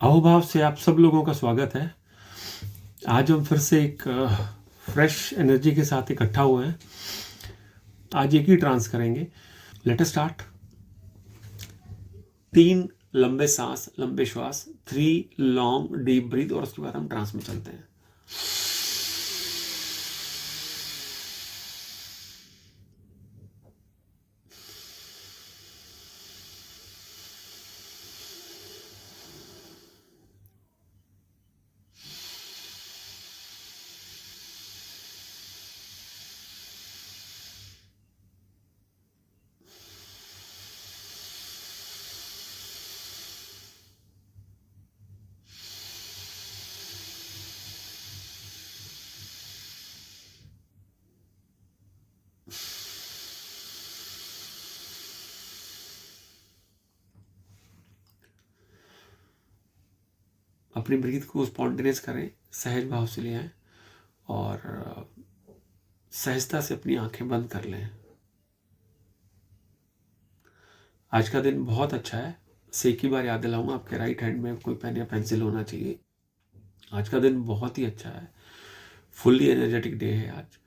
अहोभाव से आप सब लोगों का स्वागत है। आज हम फिर से एक फ्रेश एनर्जी के साथ इकट्ठा हुए हैं। आज एक ही ट्रांस करेंगे। Let us start. 3 लंबे सांस, लंबे श्वास, 3 लॉन्ग डीप ब्रीथ और उसके बाद हम ट्रांस में चलते हैं। अपनी ब्रीथ को स्पॉन्टेनियस करें, सहज भाव से ले आएं और सहजता से अपनी आंखें बंद कर लें। आज का दिन बहुत अच्छा है। से एक ही बार याद दिलाऊंगा, आपके राइट हैंड में कोई पेन या पेंसिल होना चाहिए। आज का दिन बहुत ही अच्छा है, फुल्ली एनर्जेटिक डे है आज।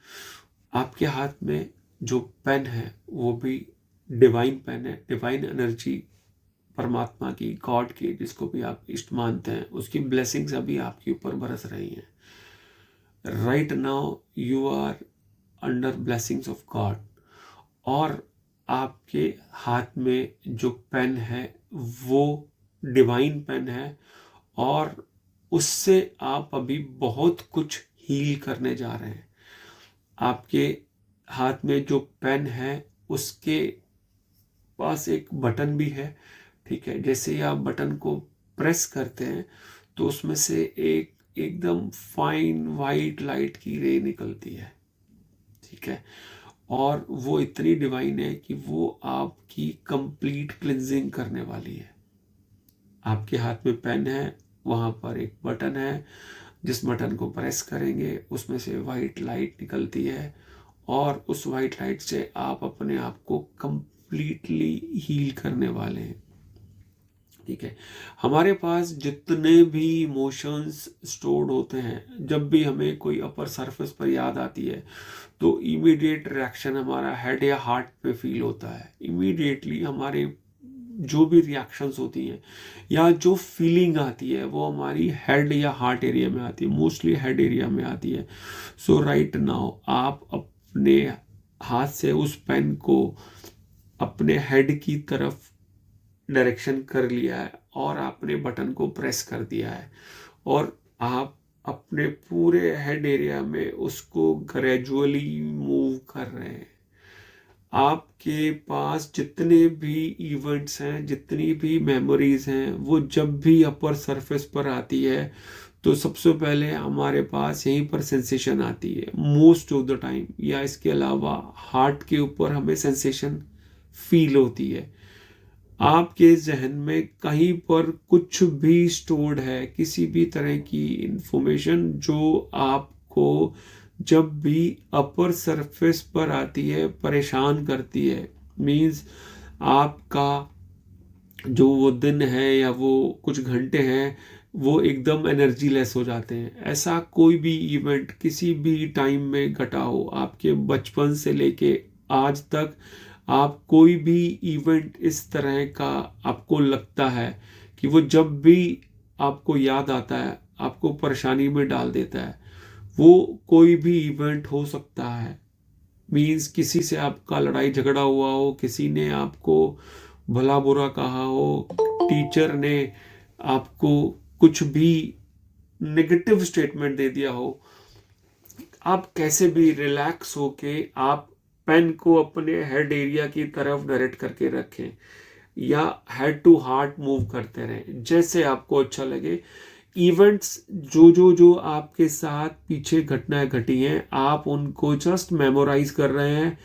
आपके हाथ में जो पेन है वो भी डिवाइन पेन है, डिवाइन एनर्जी, परमात्मा की, गॉड की, जिसको भी आप इष्ट मानते हैं, उसकी ब्लेसिंग्स अभी आपके ऊपर बरस रही हैं। Right now you are under blessings of God. और आपके हाथ में जो पेन है वो डिवाइन पेन है और उससे आप अभी बहुत कुछ हील करने जा रहे हैं। आपके हाथ में जो पेन है उसके पास एक बटन भी है, ठीक है। जैसे ही आप बटन को प्रेस करते हैं तो उसमें से एक एकदम फाइन वाइट लाइट की रे निकलती है, ठीक है। और वो इतनी डिवाइन है कि वो आपकी कंप्लीट क्लिंजिंग करने वाली है। आपके हाथ में पेन है, वहां पर एक बटन है, जिस बटन को प्रेस करेंगे उसमें से वाइट लाइट निकलती है और उस वाइट लाइट से आप अपने आप को कंप्लीटली हील करने वाले हैं, ठीक है। हमारे पास जितने भी इमोशंस स्टोर्ड होते हैं, जब भी हमें कोई अपर सरफेस पर याद आती है तो इमीडिएट रिएक्शन हमारा हेड या हार्ट पे फील होता है। इमीडिएटली हमारे जो भी रिएक्शंस होती हैं या जो फीलिंग आती है वो हमारी हेड या हार्ट एरिया में आती है, मोस्टली हेड एरिया में आती है। सो राइट नाउ आप अपने हाथ से उस पेन को अपने हेड की तरफ डायरेक्शन कर लिया है और आपने बटन को प्रेस कर दिया है और आप अपने पूरे हेड एरिया में उसको ग्रेजुअली मूव कर रहे हैं। आपके पास जितने भी इवेंट्स हैं, जितनी भी मेमोरीज हैं, वो जब भी अपर सरफेस पर आती है तो सबसे पहले हमारे पास यहीं पर सेंसेशन आती है मोस्ट ऑफ द टाइम, या इसके अलावा हार्ट के ऊपर हमें सेंसेशन फील होती है। आपके जहन में कहीं पर कुछ भी स्टोर्ड है, किसी भी तरह की इंफॉर्मेशन जो आपको जब भी अपर सरफेस पर आती है परेशान करती है, मीन्स आपका जो वो दिन है या वो कुछ घंटे हैं वो एकदम एनर्जी लेस हो जाते हैं। ऐसा कोई भी इवेंट किसी भी टाइम में घटा हो, आपके बचपन से लेके आज तक, आप कोई भी इवेंट इस तरह का आपको लगता है कि वो जब भी आपको याद आता है आपको परेशानी में डाल देता है, वो कोई भी इवेंट हो सकता है। मीन्स किसी से आपका लड़ाई झगड़ा हुआ हो, किसी ने आपको भला बुरा कहा हो, टीचर ने आपको कुछ भी नेगेटिव स्टेटमेंट दे दिया हो, आप कैसे भी रिलैक्स होके आप पेन को अपने हेड एरिया की तरफ डायरेक्ट करके रखें या हेड टू हार्ट मूव करते रहें जैसे आपको अच्छा लगे। इवेंट्स जो जो जो आपके साथ पीछे घटनाएं घटी हैं आप उनको जस्ट मेमोराइज कर रहे हैं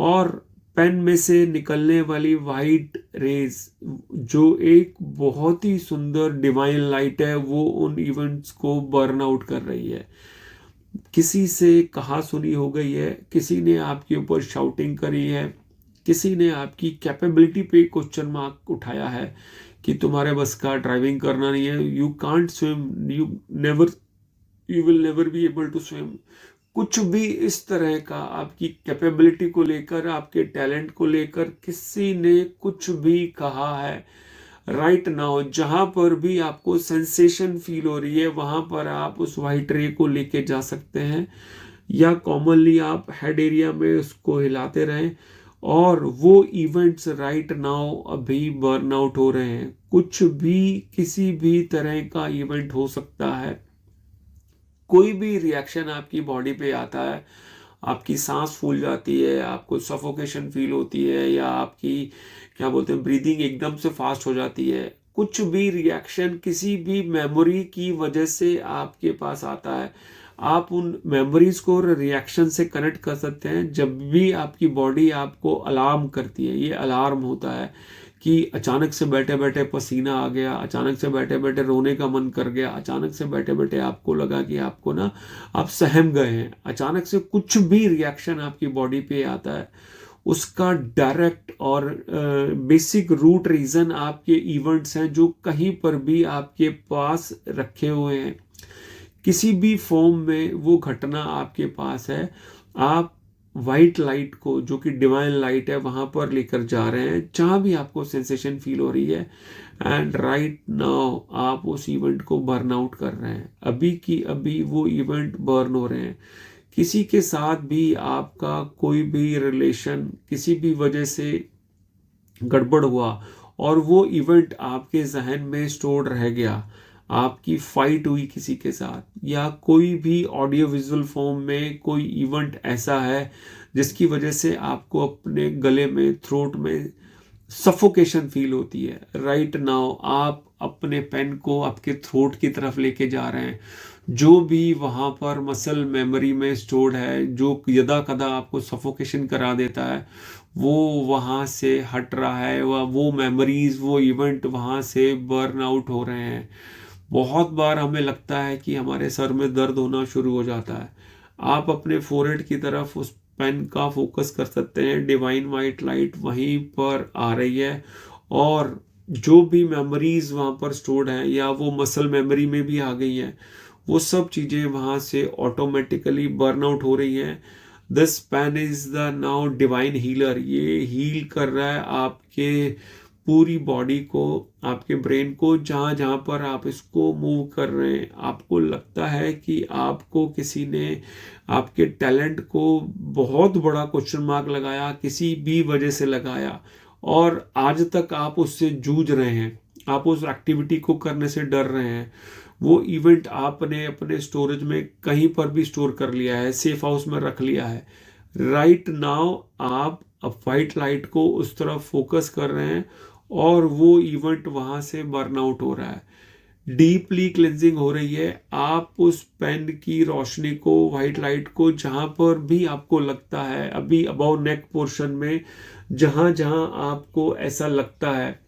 और पेन में से निकलने वाली वाइट रेज जो एक बहुत ही सुंदर डिवाइन लाइट है वो उन इवेंट्स को बर्न आउट कर रही है। किसी से कहा सुनी हो गई है, किसी ने आपके ऊपर शाउटिंग करी है, किसी ने आपकी कैपेबिलिटी पे क्वेश्चन मार्क उठाया है, कि तुम्हारे बस का ड्राइविंग करना नहीं है, you can't swim, you will never be able to swim. कुछ भी इस तरह का आपकी कैपेबिलिटी को लेकर, आपके टैलेंट को लेकर किसी ने कुछ भी कहा है, राइट नाउ जहां पर भी आपको सेंसेशन फील हो रही है वहां पर आप उस वाइट रे को लेके जा सकते हैं, या कॉमनली आप हेड एरिया में उसको हिलाते रहें। और वो इवेंट्स राइट नाउ अभी बर्न आउट हो रहे हैं। कुछ भी किसी भी तरह का इवेंट हो सकता है, कोई भी रिएक्शन आपकी बॉडी पे आता है, आपकी सांस फूल जाती है, आपको सफोकेशन फील होती है, या आपकी क्या बोलते हैं ब्रीदिंग एकदम से फास्ट हो जाती है, कुछ भी रिएक्शन किसी भी मेमोरी की वजह से आपके पास आता है, आप उन मेमोरीज को रिएक्शन से कनेक्ट कर सकते हैं। जब भी आपकी बॉडी आपको अलार्म करती है, ये अलार्म होता है कि अचानक से बैठे बैठे पसीना आ गया, अचानक से बैठे बैठे रोने का मन कर गया, अचानक से बैठे बैठे आपको लगा कि आपको ना आप सहम गए हैं, अचानक से कुछ भी रिएक्शन आपकी बॉडी पे आता है, उसका डायरेक्ट और बेसिक रूट रीजन आपके इवेंट्स हैं जो कहीं पर भी आपके पास रखे हुए हैं। किसी भी फॉर्म में वो घटना आपके पास है, आप वाइट लाइट को, जो कि डिवाइन लाइट है, वहां पर लेकर जा रहे हैं जहां भी आपको सेंसेशन फील हो रही है। एंड राइट नाउ आप उस इवेंट को बर्न आउट कर रहे हैं, अभी की अभी वो इवेंट बर्न हो रहे हैं। किसी के साथ भी आपका कोई भी रिलेशन किसी भी वजह से गड़बड़ हुआ और वो इवेंट आपके जहन में स्टोर रह गया, आपकी फाइट हुई किसी के साथ, या कोई भी ऑडियो विजुअल फॉर्म में कोई इवेंट ऐसा है जिसकी वजह से आपको अपने गले में, थ्रोट में सफोकेशन फील होती है, राइट नाउ आप अपने पेन को आपके थ्रोट की तरफ लेके जा रहे हैं। जो भी वहां पर मसल मेमोरी में स्टोर्ड है, जो यदा कदा आपको सफोकेशन करा देता है, वो वहां से हट रहा है, वो मेमोरीज, वो इवेंट वहां से बर्न आउट हो रहे हैं। बहुत बार हमें लगता है कि हमारे सर में दर्द होना शुरू हो जाता है, आप अपने फोरहेड की तरफ उस पेन का फोकस कर सकते हैं, डिवाइन वाइट लाइट वहीं पर आ रही है, और जो भी मेमोरीज वहां पर स्टोर्ड हैं, या वो मसल मेमोरी में भी आ गई हैं, वो सब चीजें वहां से ऑटोमेटिकली बर्न आउट हो रही हैं। This pain is the now divine healer, ये हील कर रहा है आपके पूरी बॉडी को, आपके ब्रेन को, जहां जहां पर आप इसको मूव कर रहे हैं। आपको लगता है कि आपको किसी ने आपके टैलेंट को बहुत बड़ा क्वेश्चन मार्क लगाया, किसी भी वजह से लगाया, और आज तक आप उससे जूझ रहे हैं, आप उस एक्टिविटी को करने से डर रहे हैं। वो इवेंट आपने अपने स्टोरेज में कहीं पर भी स्टोर कर लिया है, सेफ हाउस में रख लिया है। राइट नाउ आप वाइट लाइट को उस तरफ फोकस कर रहे हैं और वो इवेंट वहां से बर्न आउट हो रहा है, डीपली क्लेंजिंग हो रही है। आप उस पेन की रोशनी को, वाइट लाइट को, जहां पर भी आपको लगता है, अभी अबाउ नेक पोर्शन में जहां जहां आपको ऐसा लगता है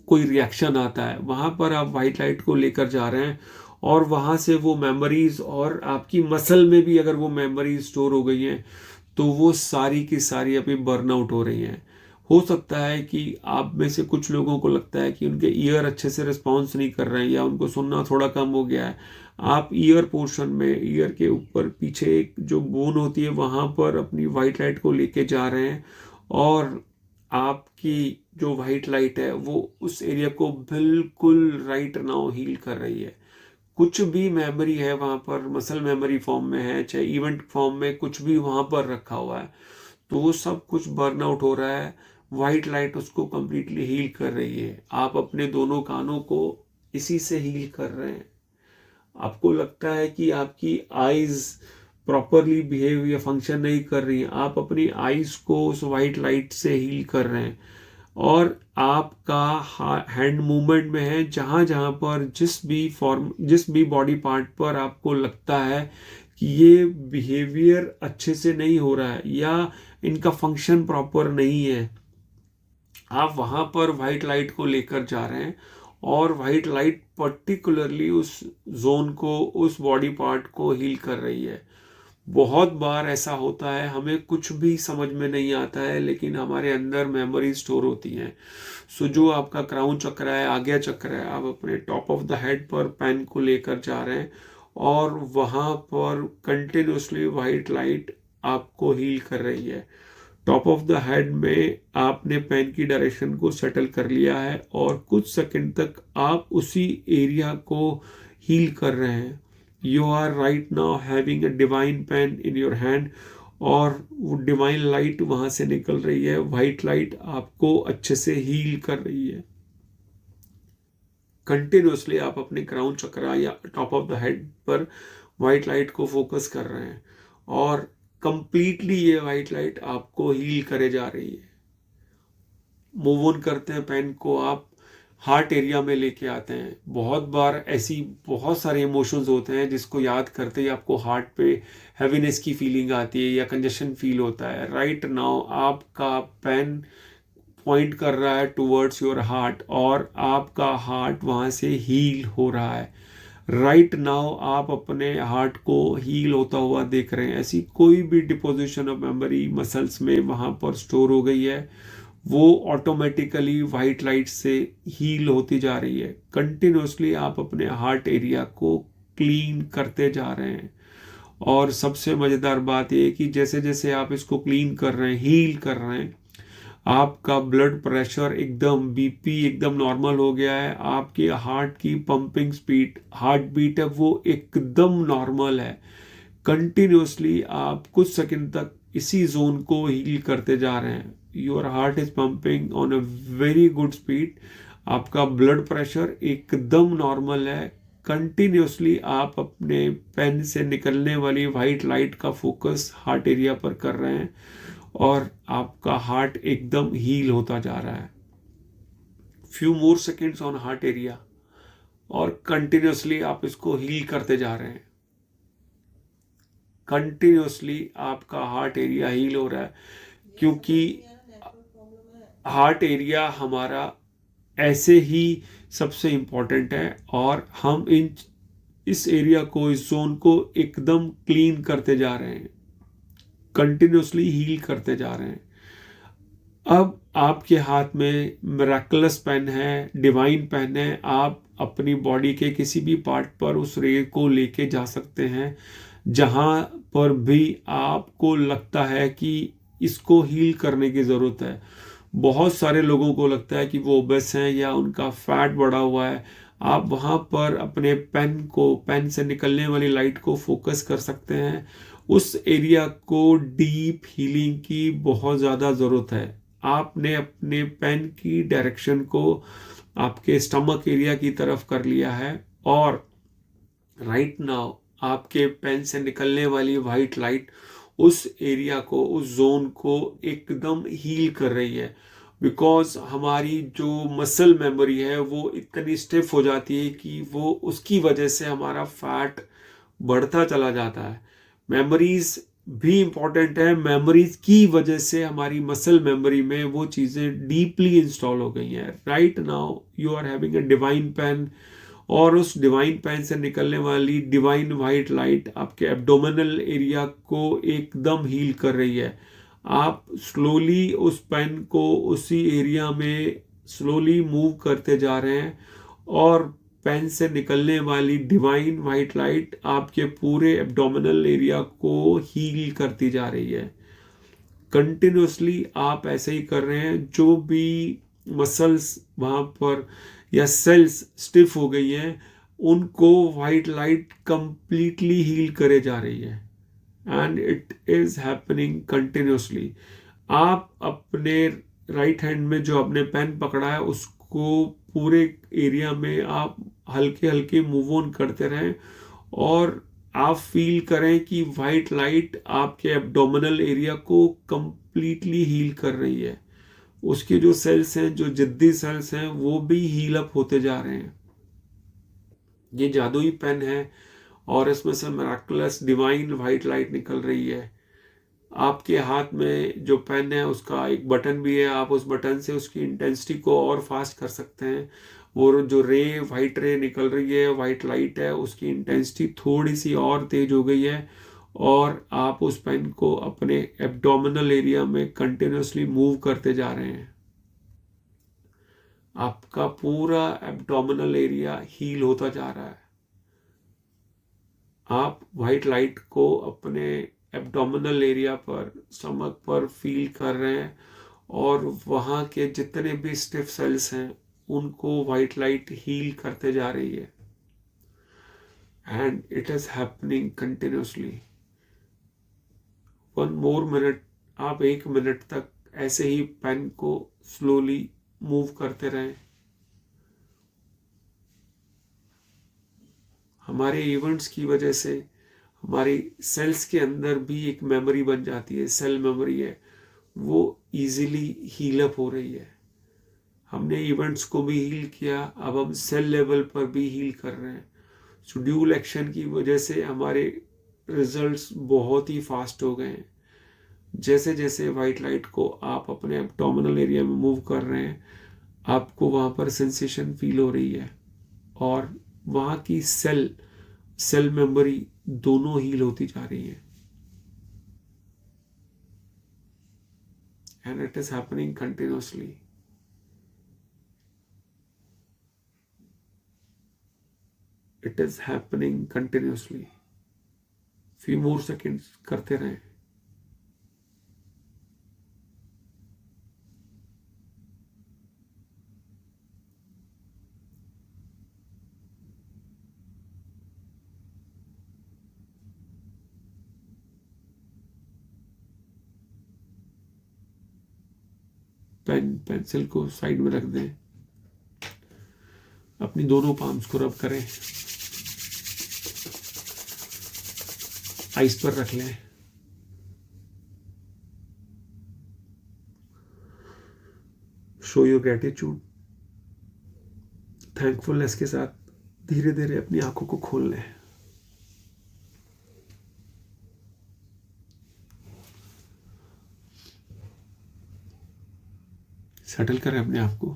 कोई रिएक्शन आता है, वहां पर आप वाइट लाइट को लेकर जा रहे हैं, और वहां से वो मेमोरीज, और आपकी मसल में भी अगर वो मेमोरीज स्टोर हो गई हैं तो वो सारी की सारी अभी बर्न आउट हो रही हैं। हो सकता है कि आप में से कुछ लोगों को लगता है कि उनके ईयर अच्छे से रिस्पॉन्स नहीं कर रहे हैं, या उनको सुनना थोड़ा कम हो गया है। आप ईयर पोर्शन में, ईयर के ऊपर पीछे एक जो बोन होती है वहां पर अपनी वाइट लाइट को लेके जा रहे हैं, और आपकी जो वाइट लाइट है वो उस एरिया को बिल्कुल राइट नाउ हील कर रही है। कुछ भी मेमोरी है वहां पर, मसल मेमोरी फॉर्म में है, चाहे इवेंट फॉर्म में, कुछ भी वहां पर रखा हुआ है, तो वो सब कुछ बर्न आउट हो रहा है। वाइट लाइट उसको कंप्लीटली हील कर रही है। आप अपने दोनों कानों को इसी से हील कर रहे हैं। आपको लगता है कि आपकी आईज प्रॉपरली बिहेव या फंक्शन नहीं कर रही हैं, आप अपनी आईज को उस वाइट लाइट से हील कर रहे हैं, और आपका हैंड मूवमेंट में है, जहां जहां पर जिस भी बॉडी पार्ट पर आपको लगता है कि ये बिहेवियर अच्छे से नहीं हो रहा है या इनका फंक्शन प्रॉपर नहीं है, आप वहां पर वाइट लाइट को लेकर जा रहे हैं, और वाइट लाइट पर्टिकुलरली उस जोन को, उस बॉडी पार्ट को हील कर रही है। बहुत बार ऐसा होता है, हमें कुछ भी समझ में नहीं आता है, लेकिन हमारे अंदर मेमोरी स्टोर होती हैं। सो जो आपका क्राउन चक्र है, आज्ञा चक्र है, आप अपने टॉप ऑफ द हेड पर पेन को लेकर जा रहे हैं और वहाँ पर कंटिन्यूसली वाइट लाइट आपको हील कर रही है। टॉप ऑफ द हेड में आपने पेन की डायरेक्शन को सेटल कर लिया है और कुछ सेकंड तक आप उसी एरिया को हील कर रहे हैं। You are right now having a divine pain in your hand और वो डिवाइन लाइट वहां से निकल रही है, वाइट लाइट आपको अच्छे से हील कर रही है। कंटिन्यूसली आप अपने क्राउन चक्र या टॉप ऑफ द हेड पर वाइट लाइट को फोकस कर रहे हैं और कंप्लीटली ये वाइट लाइट आपको हील करे जा रही है। मूव ऑन करते हैं, पेन को आप हार्ट एरिया में लेके आते हैं। बहुत बार ऐसी बहुत सारे इमोशंस होते हैं जिसको याद करते ही आपको हार्ट पे हैवीनेस की फीलिंग आती है या कंजेशन फील होता है। राइट नाउ आपका पेन पॉइंट कर रहा है टुवर्ड्स योर हार्ट और आपका हार्ट वहाँ से हील हो रहा है। राइट नाउ आप अपने हार्ट को हील होता हुआ देख रहे हैं। ऐसी कोई भी डिपोजिशन ऑफ मेमोरी मसल्स में वहाँ पर स्टोर हो गई है, वो ऑटोमेटिकली वाइट लाइट से हील होती जा रही है। कंटिन्यूसली आप अपने हार्ट एरिया को क्लीन करते जा रहे हैं और सबसे मज़ेदार बात यह है कि जैसे जैसे आप इसको क्लीन कर रहे हैं, हील कर रहे हैं, आपका ब्लड प्रेशर एकदम, बीपी एकदम नॉर्मल हो गया है। आपके हार्ट की पंपिंग स्पीड, हार्ट बीट है वो एकदम नॉर्मल है। कंटिन्यूसली आप कुछ सेकंड तक इसी जोन को हील करते जा रहे हैं। Your heart is pumping on a very good speed. आपका ब्लड प्रेशर एकदम नॉर्मल है। कंटिन्यूसली आप अपने पेन से निकलने वाली वाइट लाइट का फोकस हार्ट एरिया पर कर रहे हैं और आपका हार्ट एकदम हील होता जा रहा है। Few more seconds on heart area और कंटिन्यूसली आप इसको हील करते जा रहे हैं। कंटिन्यूसली आपका हार्ट एरिया हील हो रहा है क्योंकि हार्ट एरिया हमारा ऐसे ही सबसे इम्पोर्टेंट है और हम इस एरिया को, इस जोन को एकदम क्लीन करते जा रहे हैं, कंटिन्यूसली हील करते जा रहे हैं। अब आपके हाथ में मिरेकलस पेन है, डिवाइन पेन है। आप अपनी बॉडी के किसी भी पार्ट पर उस रे को लेके जा सकते हैं। जहां पर भी आपको लगता है कि इसको हील करने की ज़रूरत है। बहुत सारे लोगों को लगता है कि वो ओबेस हैं या उनका फैट बढ़ा हुआ है। आप वहाँ पर अपने पेन से निकलने वाली लाइट को फोकस कर सकते हैं। उस एरिया को डीप हीलिंग की बहुत ज़्यादा ज़रूरत है। आपने अपने पेन की डायरेक्शन को आपके स्टमक एरिया की तरफ कर लिया है और राइट नाउ आपके पेन से निकलने वाली वाइट लाइट उस एरिया को, उस जोन को एकदम हील कर रही है। बिकॉज हमारी जो मसल मेमोरी है वो इतनी स्टिफ हो जाती है कि वो उसकी वजह से हमारा फैट बढ़ता चला जाता है। मेमोरीज भी इंपॉर्टेंट है, मेमोरीज की वजह से हमारी मसल मेमोरी में वो चीज़ें डीपली इंस्टॉल हो गई हैं। Right now you are having a divine pain और उस डिवाइन पेन से निकलने वाली डिवाइन वाइट लाइट आपके एब्डोमिनल एरिया को एकदम हील कर रही है। आप स्लोली उस पेन को उसी एरिया में स्लोली मूव करते जा रहे हैं और पेन से निकलने वाली डिवाइन वाइट लाइट आपके पूरे एब्डोमिनल एरिया को हील करती जा रही है। कंटिन्यूसली आप ऐसे ही कर रहे हैं। जो भी मसल्स वहाँ पर या सेल्स स्टिफ हो गई हैं, उनको वाइट लाइट कंप्लीटली हील करे जा रही है and it is happening continuously. आप अपने राइट हैंड में जो आपने पेन पकड़ा है उसको पूरे एरिया में आप हल्के हल्के मूव ऑन करते रहें और आप फील करें कि वाइट लाइट आपके एब्डोमिनल एरिया को कंप्लीटली हील कर रही है। उसके जो सेल्स हैं, जो जिद्दी सेल्स हैं, वो भी हील अप होते जा रहे हैं। ये जादुई पेन है और इसमें से मिरेकलस डिवाइन वाइट लाइट निकल रही है। आपके हाथ में जो पेन है उसका एक बटन भी है, आप उस बटन से उसकी इंटेंसिटी को और फास्ट कर सकते हैं। वो जो वाइट रे निकल रही है, वाइट लाइट है, उसकी इंटेंसिटी थोड़ी सी और तेज हो गई है और आप उस पेन को अपने एब्डोमिनल एरिया में कंटिन्यूसली मूव करते जा रहे हैं। आपका पूरा एब्डोमिनल एरिया हील होता जा रहा है। आप वाइट लाइट को अपने एब्डोमिनल एरिया पर, स्टमक पर फील कर रहे हैं और वहाँ के जितने भी स्टिफ सेल्स हैं उनको वाइट लाइट हील करते जा रही है। And it is happening continuously. 1 more minute, आप 1 मिनट तक ऐसे ही पेन को स्लोली मूव करते रहें। हमारे इवेंट्स की वजह से हमारी सेल्स के अंदर भी एक मेमोरी बन जाती है, सेल मेमोरी है, वो इजीली हील अप हो रही है। हमने इवेंट्स को भी हील किया, अब हम सेल लेवल पर भी हील कर रहे हैं। सो ड्यूल एक्शन की वजह से हमारे रिजल्ट्स बहुत ही फास्ट हो गए हैं। जैसे जैसे वाइट लाइट को आप अपने एब्डोमिनल एरिया में मूव कर रहे हैं, आपको वहाँ पर सेंसेशन फील हो रही है और वहाँ की सेल मेमोरी दोनों हील होती जा रही है। And it is happening continuously. It is happening continuously. Few more seconds करते रहें। पेंसिल को साइड में रख दें, अपनी दोनों पाम्स को रब करें, आइस पर रख लें। शो योर ग्रेटिट्यूड, थैंकफुलनेस के साथ धीरे धीरे अपनी आंखों को खोल लें। सेटल करें अपने आप को।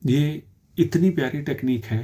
ये इतनी प्यारी टेक्निक है